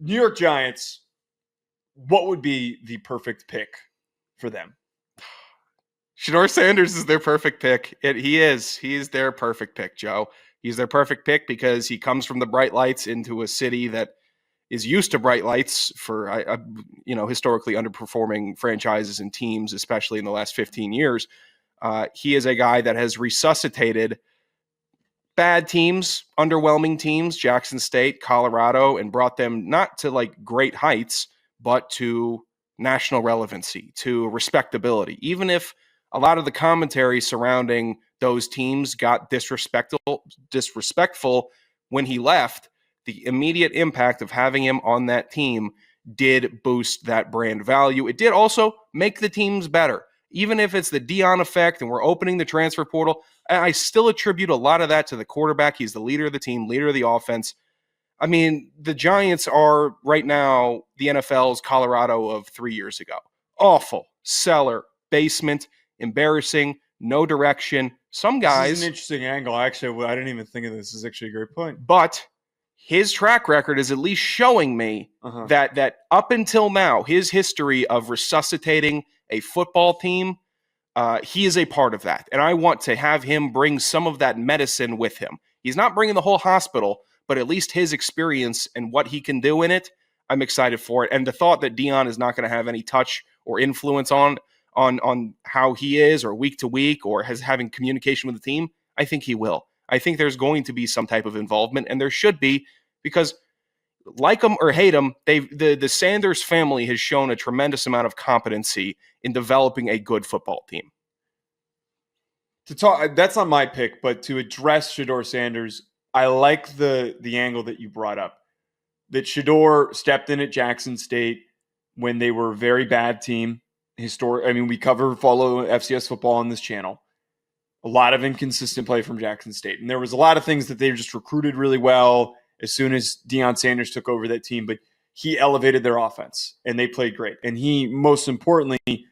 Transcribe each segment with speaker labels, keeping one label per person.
Speaker 1: New York Giants, what would be the perfect pick for them?
Speaker 2: Shedeur Sanders is their perfect pick. He is their perfect pick, Joe. He's their perfect pick because he comes from the bright lights into a city that is used to bright lights for, historically underperforming franchises and teams, especially in the last 15 years. He is a guy that has resuscitated bad teams, underwhelming teams, Jackson State, Colorado, and brought them not to like great heights, but to national relevancy, to respectability. Even if a lot of the commentary surrounding those teams got disrespectful when he left, the immediate impact of having him on that team did boost that brand value. It did also make the teams better. Even if it's the DeLeone effect and we're opening the transfer portal, I still attribute a lot of that to the quarterback. He's the leader of the team, leader of the offense. I mean, the Giants are right now the NFL's Colorado of 3 years ago. Awful, cellar, basement, embarrassing, no direction. Some guys...
Speaker 1: This is an interesting angle. Actually, I didn't even think of this. This is actually a great point.
Speaker 2: But his track record is at least showing me that up until now, his history of resuscitating a football team, he is a part of that. And I want to have him bring some of that medicine with him. He's not bringing the whole hospital, but at least his experience and what he can do in it, I'm excited for it. And the thought that DeLeone is not going to have any touch or influence on how he is or week to week or having communication with the team, I think he will. I think there's going to be some type of involvement, and there should be, because like him or hate him, the Sanders family has shown a tremendous amount of competency in developing a good football team.
Speaker 1: That's not my pick, but to address Shedeur Sanders, I like the angle that you brought up. That Shedeur stepped in at Jackson State when they were a very bad team. We follow FCS football on this channel. A lot of inconsistent play from Jackson State. And there was a lot of things that they just recruited really well as soon as DeLeone Sanders took over that team. But he elevated their offense, and they played great. And he, most importantly,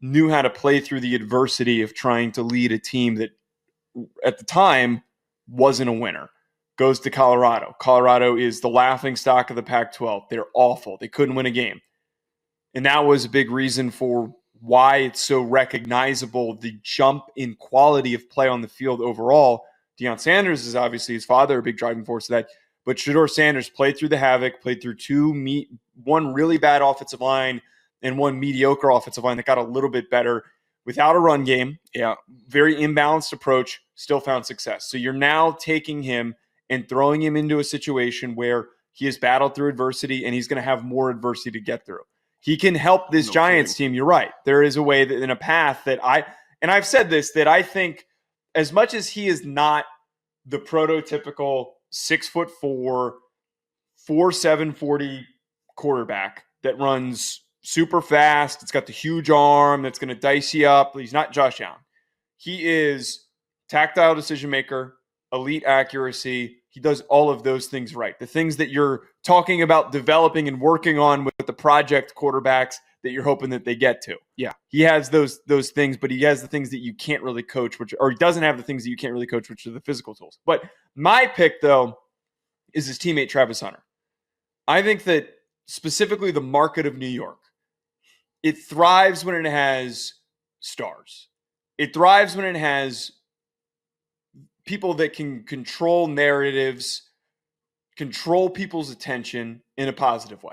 Speaker 1: knew how to play through the adversity of trying to lead a team that, at the time, wasn't a winner. Goes to Colorado. Colorado is the laughingstock of the Pac-12. They're awful. They couldn't win a game. And that was a big reason for why it's so recognizable, the jump in quality of play on the field overall. DeLeone Sanders is obviously his father, a big driving force of that. But Shedeur Sanders played through the havoc, played through one really bad offensive line and one mediocre offensive line that got a little bit better without a run game. Yeah, very imbalanced approach, still found success. So you're now taking him and throwing him into a situation where he has battled through adversity and he's going to have more adversity to get through. He can help this Giants team. You're right. There is a way that in a path that I've said this, that I think as much as he is not the prototypical 6'4", 4.7 40 quarterback that runs super fast, it's got the huge arm that's going to dice you up. He's not Josh Allen. He is tactile decision maker, elite accuracy. He does all of those things right. The things that you're talking about developing and working on with the project quarterbacks that you're hoping that they get to.
Speaker 2: Yeah.
Speaker 1: He has those things, but he has the things that you can't really coach, or he doesn't have the things that you can't really coach, which are the physical tools. But my pick, though, is his teammate Travis Hunter. I think that specifically the market of New York, it thrives when it has stars. It thrives when it has people that can control narratives, control people's attention in a positive way.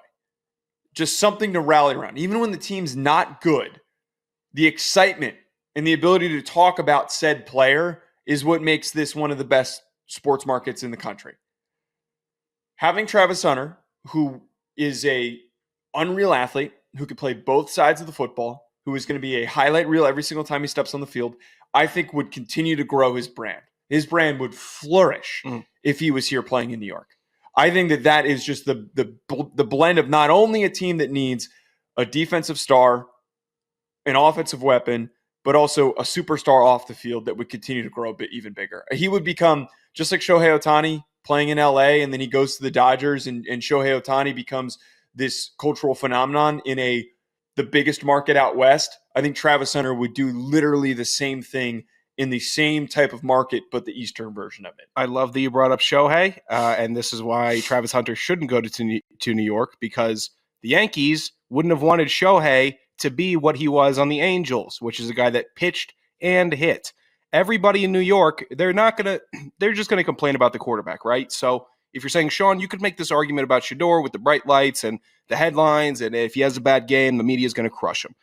Speaker 1: Just something to rally around. Even when the team's not good, the excitement and the ability to talk about said player is what makes this one of the best sports markets in the country. Having Travis Hunter, who is a unreal athlete, who could play both sides of the football, who is going to be a highlight reel every single time he steps on the field, I think would continue to grow his brand. His brand would flourish if he was here playing in New York. I think that is just the blend of not only a team that needs a defensive star, an offensive weapon, but also a superstar off the field that would continue to grow a bit even bigger. He would become just like Shohei Ohtani playing in LA, and then he goes to the Dodgers, and Shohei Ohtani becomes this cultural phenomenon in the biggest market out west. I think Travis Hunter would do literally the same thing in the same type of market, but the Eastern version of it.
Speaker 2: I love that you brought up Shohei, and this is why Travis Hunter shouldn't go to New York, because the Yankees wouldn't have wanted Shohei to be what he was on the Angels, which is a guy that pitched and hit. Everybody in New York, they're just going to complain about the quarterback, right? So if you're saying, Sean, you could make this argument about Shedeur with the bright lights and the headlines, and if he has a bad game, the media is going to crush him.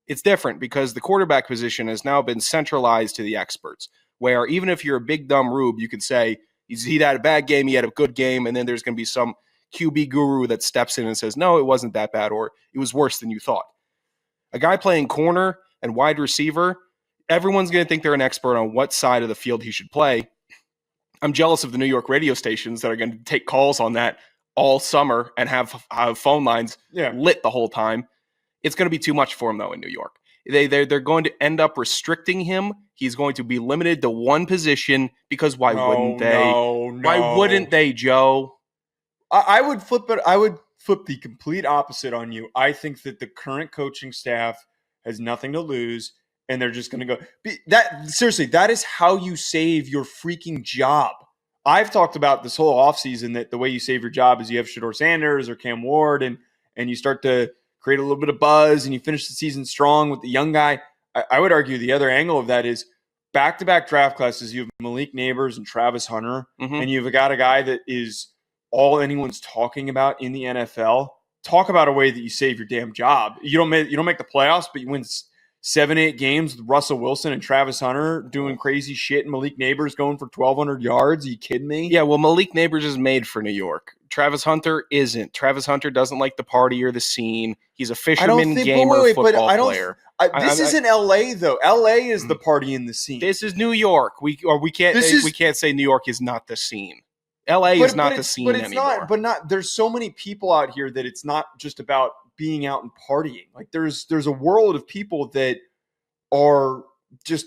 Speaker 2: It's different because the quarterback position has now been centralized to the experts, where even if you're a big dumb rube, you could say he had a bad game, he had a good game, and then there's going to be some QB guru that steps in and says, no, it wasn't that bad, or it was worse than you thought. A guy playing corner and wide receiver, everyone's going to think they're an expert on what side of the field he should play. I'm jealous of the New York radio stations that are going to take calls on that all summer and have phone lines lit the whole time. It's going to be too much for him, though, in New York. They're going to end up restricting him. He's going to be limited to one position because why wouldn't they?
Speaker 1: No.
Speaker 2: Why wouldn't they, Joe?
Speaker 1: I would flip it. I would flip the complete opposite on you. I think that the current coaching staff has nothing to lose, and they're just going to go. Seriously, that is how you save your freaking job. I've talked about this whole offseason that the way you save your job is you have Shedeur Sanders or Cam Ward, and you start to create a little bit of buzz, and you finish the season strong with the young guy. I would argue the other angle of that is back-to-back draft classes. You have Malik Neighbors and Travis Hunter, and you've got a guy that is all anyone's talking about in the NFL. Talk about a way that you save your damn job. You don't make the playoffs, but you win 7-8 games with Russell Wilson and Travis Hunter doing crazy shit, and Malik Neighbors going for 1,200 yards. Are you kidding me?
Speaker 2: Yeah, well, Malik Neighbors is made for New York. Travis Hunter isn't. Travis Hunter doesn't like the party or the scene. He's a fisherman, gamer, football player.
Speaker 1: This isn't LA though. LA is the party in the scene.
Speaker 2: This is New York. We can't say New York is not the scene. LA is not the scene anymore.
Speaker 1: There's so many people out here that it's not just about being out and partying. Like there's a world of people that are just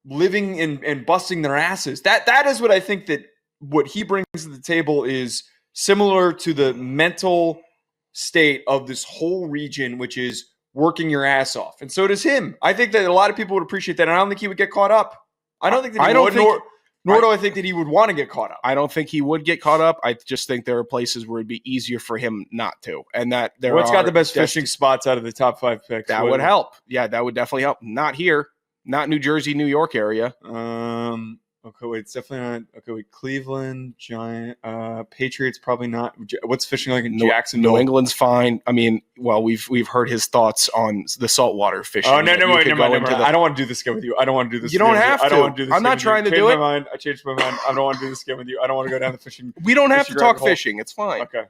Speaker 1: living and busting their asses. That is what I think that what he brings to the table is similar to the mental state of this whole region, which is working your ass off. And so does him. I think that a lot of people would appreciate that. And I don't think he would get caught up. I don't think that he would, nor do I think that he would want to get caught up.
Speaker 2: I don't think he would get caught up. I just think there are places where it'd be easier for him not to. And that there
Speaker 1: What's got the best fishing spots out of the top 5 picks?
Speaker 2: That would help. Yeah, that would definitely help. Not here. Not New Jersey, New York area.
Speaker 1: Okay, wait, it's definitely not. Okay, wait, Cleveland, Giant, Patriots, probably not. What's fishing like in Jacksonville?
Speaker 2: New England's fine. I mean, well, we've heard his thoughts on the saltwater fishing.
Speaker 1: Oh, no, wait, I don't want to do this again with you. I don't want to do this.
Speaker 2: You don't have to.
Speaker 1: I don't want to do this.
Speaker 2: I'm not trying to do it.
Speaker 1: I changed my mind. I don't want to do this again with you. I don't want to go down the fishing.
Speaker 2: We don't have to talk fishing. It's fine.
Speaker 1: Okay.